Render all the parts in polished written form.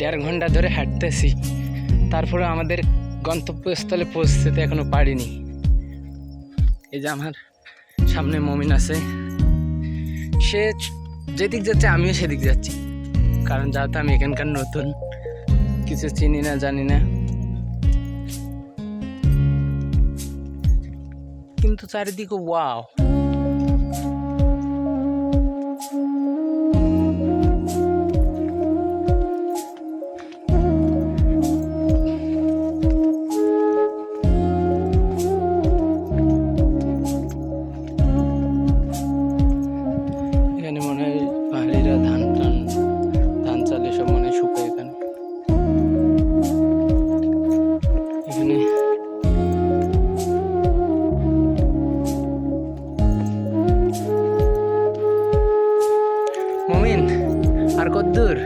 1.5 ঘন্টা ধরে হাঁটতেছি, তারপরে আমাদের গন্তব্যস্থলে পৌঁছতে এখনো পারিনি। এই যে আমার সামনে মমিন আছে, সে যেদিক যাচ্ছে আমিও সেদিক যাচ্ছি, কারণ যেহেতু আমি এখানকার নতুন, কিছু চিনি না জানি না, কিন্তু চারিদিকে ওয়াও। এখানে মনে হয় পাহাড়িরা ধান চাল এসব মনে হয় শুকায় এখানে। এখানে মমিন আর কত দূর?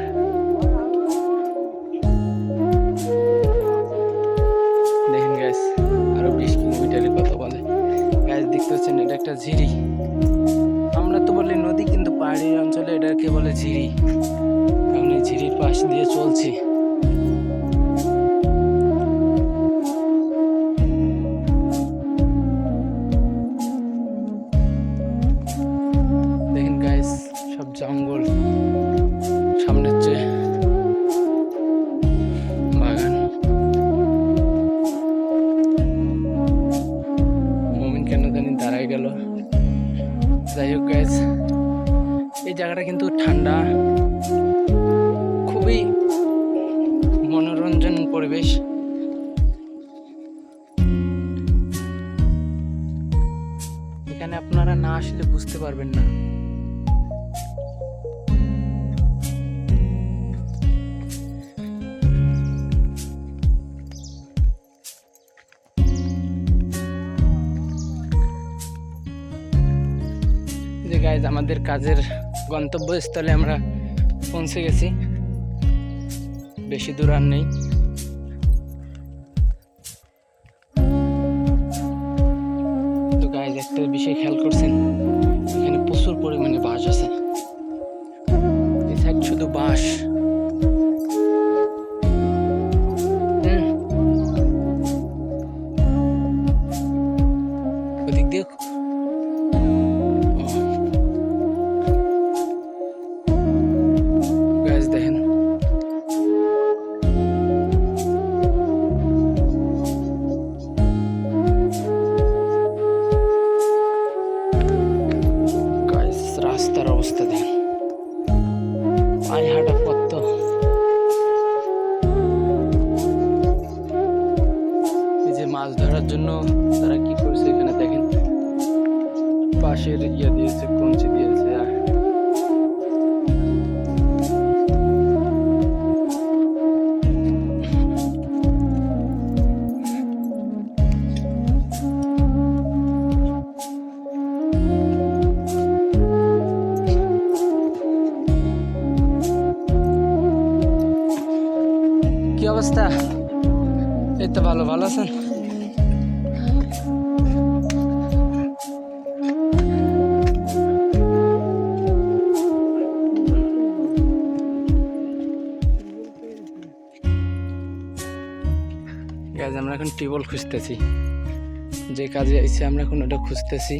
দেখেন গাইস, আরো 20 কিলোমিটারের কথা বলে। গাইস দেখতে পাচ্ছেন, এটা একটা ঝিরি। আমরা তো বলি নদী, কিন্তু পাহাড়ি অঞ্চলে এটাকে বলে ঝিরি। কারণ এই ঝিরির পাশ দিয়ে চলছি। দেখেন গাইস, সব জঙ্গল, সামনে হচ্ছে বাগান। মমিন কেন জানি দাঁড়ায় গেল। যাই হোক গাইস, এই জায়গাটা কিন্তু ঠান্ডা, খুবই মনোরঞ্জন পরিবেশ। এখানে আপনারা না আসলে বুঝতে পারবেন না। যে গাইজ, আমাদের কাজের গন্তব্যস্থলে আমরা পৌঁছে গেছি, বেশি দূর আর নেই। তো গাইজ, একটা বিষয় খেয়াল করছেন, এখানে প্রচুর পরিমাণে বাঁশ আছে। এই সাইড শুধু বাঁশ। ওদিক দিয়ে গাইজ দেখেন, রাস্তার অবস্থা দেখেন, পায়ে হাঁটা পথ তো। এই যে মাছ ধরার জন্য তারা কি করছে, এখানে দেখেন পাশের দিয়েছে, কঞ্চি দিয়েছে। কি অবস্থা? এই তো ভালো আছেন? গাইজ, আমরা এখন টিউবওয়েল খুঁজতেছি, যে কাজে আইছি আমরা এখন ওটা খুঁজতেছি।